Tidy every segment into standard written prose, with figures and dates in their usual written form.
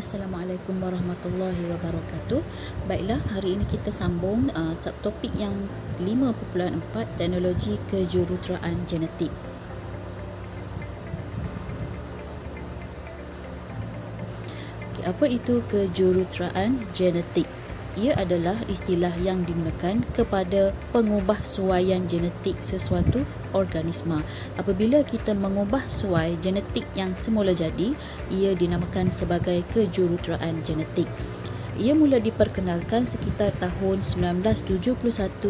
Assalamualaikum warahmatullahi wabarakatuh. Baiklah, hari ini kita sambung subtopik yang 5.4, teknologi kejuruteraan genetik. Apa itu kejuruteraan genetik? Ia adalah istilah yang digunakan kepada pengubah suaian genetik sesuatu organisma. Apabila kita mengubah suai genetik yang semula jadi, ia dinamakan sebagai kejuruteraan genetik. Ia mula diperkenalkan sekitar tahun 1971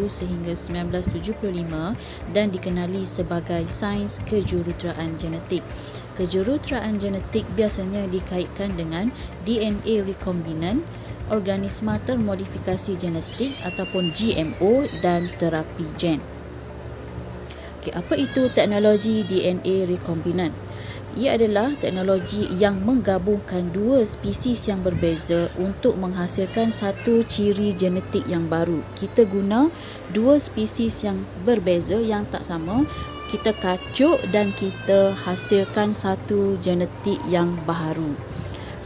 sehingga 1975 dan dikenali sebagai sains kejuruteraan genetik. Kejuruteraan genetik biasanya dikaitkan dengan DNA rekombinan, organisma termodifikasi genetik ataupun GMO dan terapi gen. Apa itu teknologi DNA rekombinan? Ia adalah teknologi yang menggabungkan dua spesies yang berbeza untuk menghasilkan satu ciri genetik yang baru. Kita guna dua spesies yang berbeza, yang tak sama, kita kacuk dan kita hasilkan satu genetik yang baharu.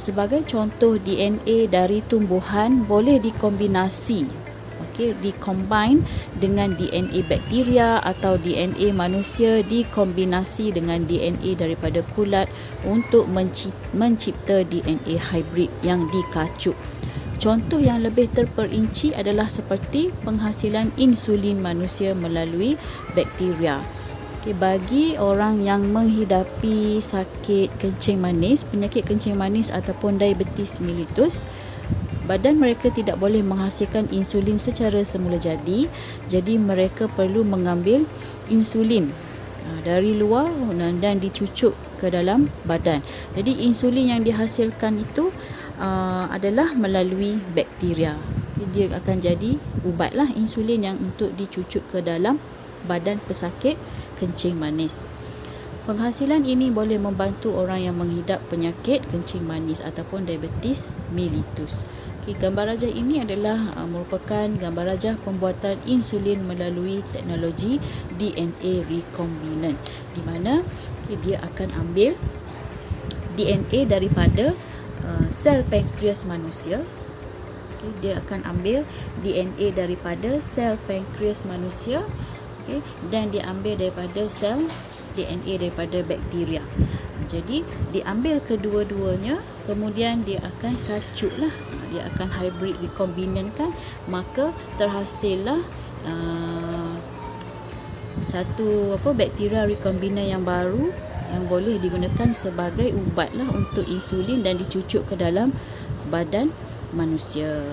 Sebagai contoh, DNA dari tumbuhan boleh dikombinasi, dikombine dengan DNA bakteria, atau DNA manusia dikombinasi dengan DNA daripada kulat untuk mencipta DNA hybrid yang dikacuk. Contoh yang lebih terperinci adalah seperti penghasilan insulin manusia melalui bakteria. Bagi orang yang menghidapi sakit kencing manis, penyakit kencing manis ataupun diabetes mellitus, badan mereka tidak boleh menghasilkan insulin secara semula jadi mereka perlu mengambil insulin dari luar dan dicucuk ke dalam badan. Jadi insulin yang dihasilkan itu adalah melalui bakteria. Dia akan jadi ubatlah, insulin yang untuk dicucuk ke dalam badan pesakit kencing manis. Penghasilan ini boleh membantu orang yang menghidap penyakit kencing manis ataupun diabetes mellitus. Gambar rajah ini adalah merupakan gambar rajah pembuatan insulin melalui teknologi DNA rekombinan, di mana dia akan ambil DNA daripada sel pankreas manusia. Dia akan ambil DNA daripada sel pankreas manusia, dan diambil daripada sel DNA daripada bakteria. Jadi diambil kedua-duanya, kemudian dia akan kacuklah, dia akan hybrid rekombinankan, maka terhasillah satu bakteria rekombinan yang baru yang boleh digunakan sebagai ubatlah untuk insulin dan dicucuk ke dalam badan manusia.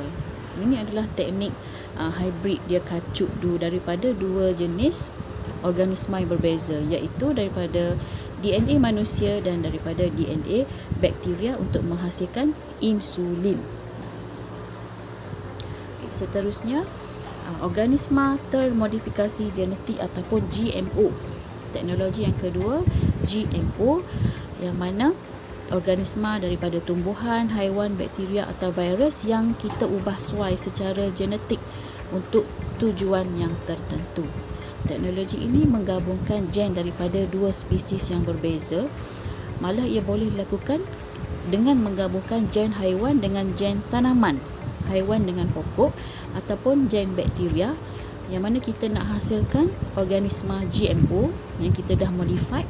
Ini adalah teknik hybrid, dia kacuk daripada dua jenis organisma yang berbeza, iaitu daripada DNA manusia dan daripada DNA bakteria untuk menghasilkan insulin. Seterusnya, organisma termodifikasi genetik ataupun GMO. Teknologi yang kedua, GMO, yang mana organisma daripada tumbuhan, haiwan, bakteria atau virus yang kita ubah suai secara genetik untuk tujuan yang tertentu. Teknologi ini menggabungkan gen daripada dua spesies yang berbeza. Malah ia boleh dilakukan dengan menggabungkan gen haiwan dengan gen tanaman, haiwan dengan pokok, ataupun gen bakteria, yang mana kita nak hasilkan organisma GMO yang kita dah modify,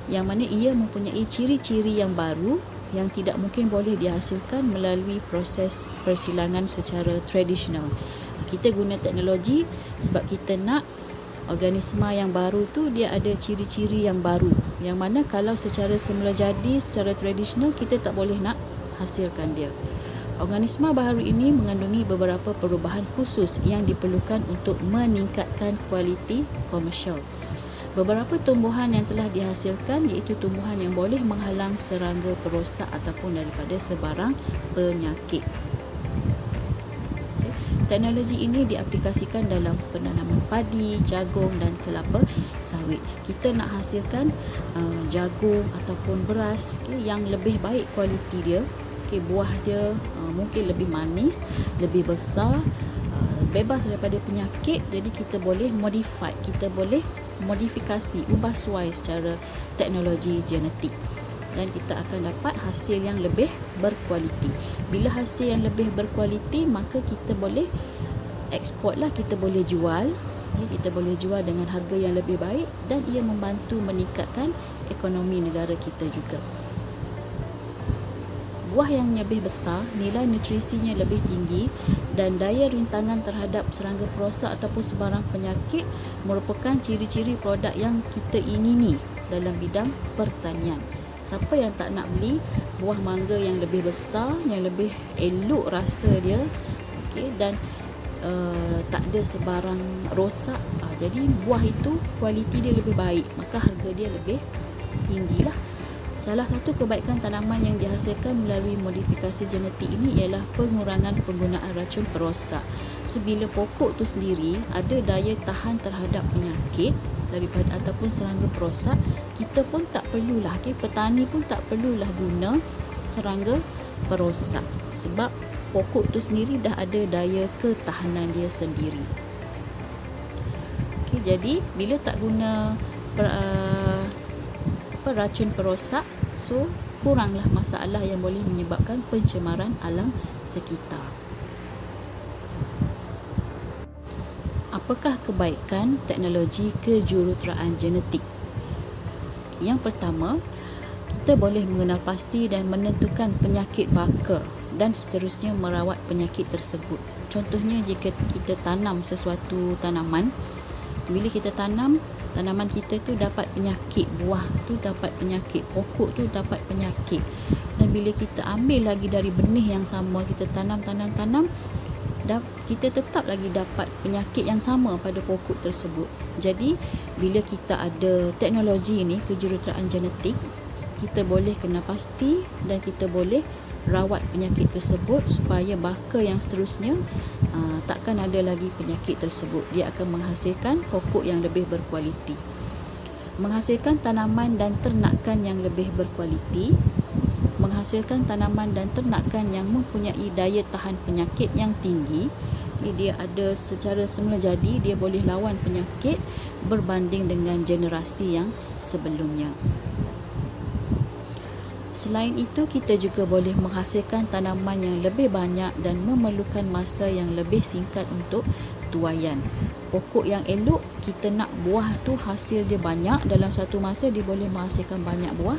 yang mana ia mempunyai ciri-ciri yang baru yang tidak mungkin boleh dihasilkan melalui proses persilangan secara tradisional. Kita guna teknologi sebab kita nak organisma yang baru tu dia ada ciri-ciri yang baru, yang mana kalau secara semula jadi, secara tradisional, kita tak boleh nak hasilkan dia. Organisma baharu ini mengandungi beberapa perubahan khusus yang diperlukan untuk meningkatkan kualiti komersial. Beberapa tumbuhan yang telah dihasilkan iaitu tumbuhan yang boleh menghalang serangga perosak ataupun daripada sebarang penyakit. Teknologi ini diaplikasikan dalam penanaman padi, jagung dan kelapa sawit. Kita nak hasilkan jagung ataupun beras yang lebih baik kualiti dia. Buah dia mungkin lebih manis, lebih besar, bebas daripada penyakit. Jadi kita boleh modifikasi, ubah suai secara teknologi genetik. dan kita akan dapat hasil yang lebih berkualiti. Bila hasil yang lebih berkualiti, maka kita boleh ekspor lah, kita boleh jual. Kita boleh jual dengan harga yang lebih baik dan ia membantu meningkatkan ekonomi negara kita juga. Buah yang lebih besar, nilai nutrisinya lebih tinggi dan daya rintangan terhadap serangga perosak ataupun sebarang penyakit merupakan ciri-ciri produk yang kita ingini dalam bidang pertanian. Siapa yang tak nak beli buah mangga yang lebih besar, yang lebih elok rasa dia, dan tak ada sebarang rosak. Jadi buah itu kualiti dia lebih baik, maka harga dia lebih tinggilah. Salah satu kebaikan tanaman yang dihasilkan melalui modifikasi genetik ini ialah pengurangan penggunaan racun perosak. So bila pokok tu sendiri ada daya tahan terhadap penyakit daripada ataupun serangga perosak, kita pun tak perlulah, petani pun tak perlulah guna serangga perosak sebab pokok tu sendiri dah ada daya ketahanan dia sendiri. Jadi bila tak guna racun perosak, so kuranglah masalah yang boleh menyebabkan pencemaran alam sekitar. Apakah kebaikan teknologi kejuruteraan genetik? Yang pertama, kita boleh mengenal pasti dan menentukan penyakit baka dan seterusnya merawat penyakit tersebut. Contohnya jika kita tanam sesuatu tanaman, bila kita tanam, tanaman kita tu dapat penyakit, buah tu dapat penyakit, pokok tu dapat penyakit. Dan bila kita ambil lagi dari benih yang sama, kita tanam, kita tetap lagi dapat penyakit yang sama pada pokok tersebut. Jadi bila kita ada teknologi ini, kejuruteraan genetik, kita boleh kenal pasti dan kita boleh rawat penyakit tersebut supaya baka yang seterusnya takkan ada lagi penyakit tersebut. Dia akan menghasilkan pokok yang lebih berkualiti, menghasilkan tanaman dan ternakan yang lebih berkualiti, menghasilkan tanaman dan ternakan yang mempunyai daya tahan penyakit yang tinggi. Dia ada secara semula jadi, dia boleh lawan penyakit berbanding dengan generasi yang sebelumnya. Selain itu, kita juga boleh menghasilkan tanaman yang lebih banyak dan memerlukan masa yang lebih singkat untuk tuaian. Pokok yang elok, kita nak buah tu hasil dia banyak, dalam satu masa dia boleh menghasilkan banyak buah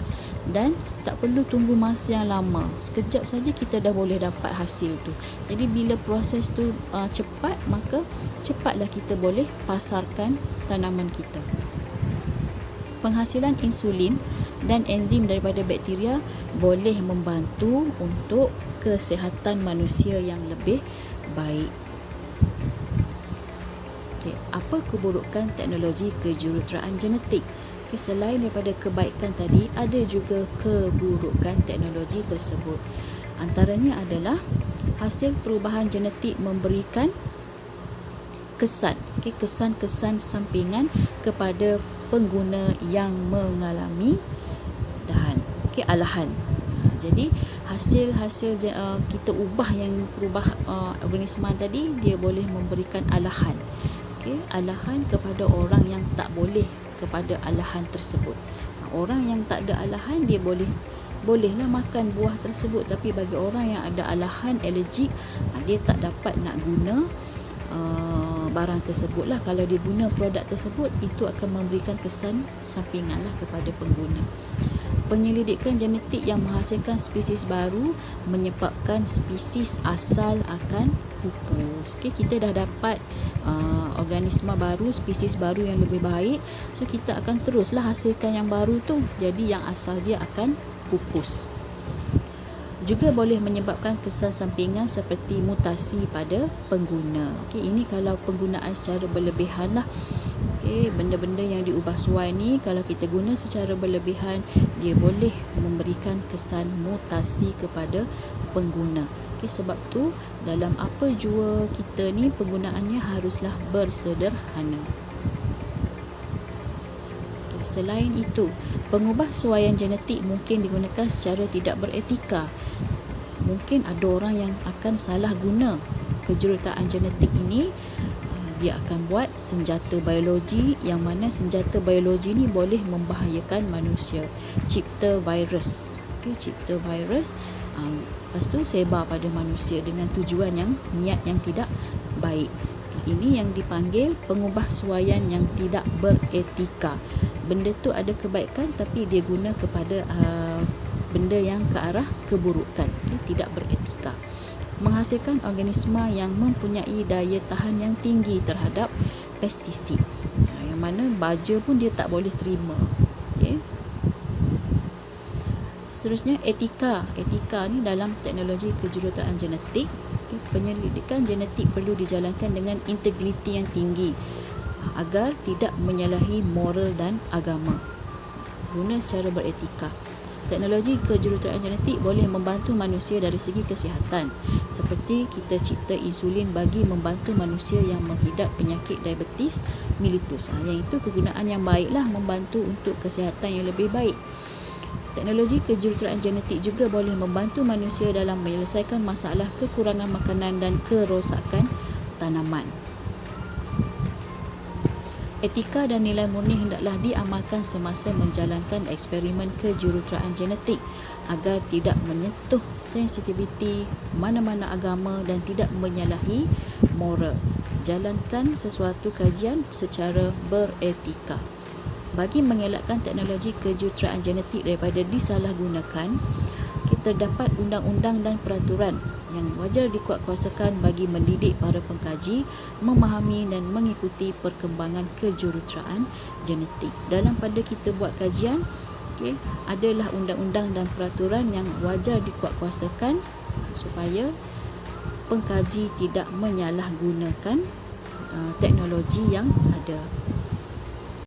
dan tak perlu tunggu masa yang lama. Sekejap saja kita dah boleh dapat hasil tu. Jadi bila proses tu cepat, maka cepatlah kita boleh pasarkan tanaman kita. Penghasilan insulin dan enzim daripada bakteria boleh membantu untuk kesihatan manusia yang lebih baik. Apa keburukan teknologi kejuruteraan genetik? Selain daripada kebaikan tadi, ada juga keburukan teknologi tersebut. Antaranya adalah hasil perubahan genetik memberikan kesan-kesan sampingan kepada pengguna yang mengalami alahan. Jadi hasil-hasil kita ubah yang perubah organisma tadi, dia boleh memberikan alahan. Alahan kepada orang yang tak boleh kepada alahan tersebut. Orang yang tak ada alahan, dia bolehlah makan buah tersebut, tapi bagi orang yang ada alahan, alergik, dia tak dapat nak guna barang tersebut lah. Kalau dia guna produk tersebut, itu akan memberikan kesan sampingan lah kepada pengguna. Penyelidikan genetik yang menghasilkan spesies baru menyebabkan spesies asal akan pupus. Kita dah dapat organisma baru, spesies baru yang lebih baik, so kita akan teruslah hasilkan yang baru tu, jadi yang asal dia akan pupus. Juga boleh menyebabkan kesan sampingan seperti mutasi pada pengguna. Ini kalau penggunaan secara berlebihan lah. Benda-benda yang diubah suai ni, kalau kita guna secara berlebihan, dia boleh memberikan kesan mutasi kepada pengguna. Sebab tu dalam apa jua kita ni, penggunaannya haruslah bersederhana. Selain itu, pengubah suaian genetik mungkin digunakan secara tidak beretika. Mungkin ada orang yang akan salah guna kejuruteraan genetik ini dia akan buat senjata biologi, yang mana senjata biologi ni boleh membahayakan manusia. Cipta virus, cipta virus, lepas tu sebar pada manusia dengan tujuan yang niat yang tidak baik. Ini yang dipanggil pengubahsuaian yang tidak beretika. Benda tu ada kebaikan tapi dia guna kepada benda yang ke arah keburukan, tidak beretika. Menghasilkan organisma yang mempunyai daya tahan yang tinggi terhadap pestisid, yang mana baja pun dia tak boleh terima. Seterusnya, etika. Etika ni dalam teknologi kejuruteraan genetik. Penyelidikan genetik perlu dijalankan dengan integriti yang tinggi agar tidak menyalahi moral dan agama. Guna secara beretika. Teknologi kejuruteraan genetik boleh membantu manusia dari segi kesihatan, seperti kita cipta insulin bagi membantu manusia yang menghidap penyakit diabetes mellitus. Yang itu kegunaan yang baiklah, membantu untuk kesihatan yang lebih baik. Teknologi kejuruteraan genetik juga boleh membantu manusia dalam menyelesaikan masalah kekurangan makanan dan kerosakan tanaman. Etika dan nilai murni hendaklah diamalkan semasa menjalankan eksperimen kejuruteraan genetik agar tidak menyentuh sensitiviti mana-mana agama dan tidak menyalahi moral. Jalankan sesuatu kajian secara beretika. Bagi mengelakkan teknologi kejuruteraan genetik daripada disalahgunakan, terdapat undang-undang dan peraturan yang wajar dikuatkuasakan bagi mendidik para pengkaji memahami dan mengikuti perkembangan kejuruteraan genetik. Dalam pada kita buat kajian, adalah undang-undang dan peraturan yang wajar dikuatkuasakan supaya pengkaji tidak menyalahgunakan teknologi yang ada.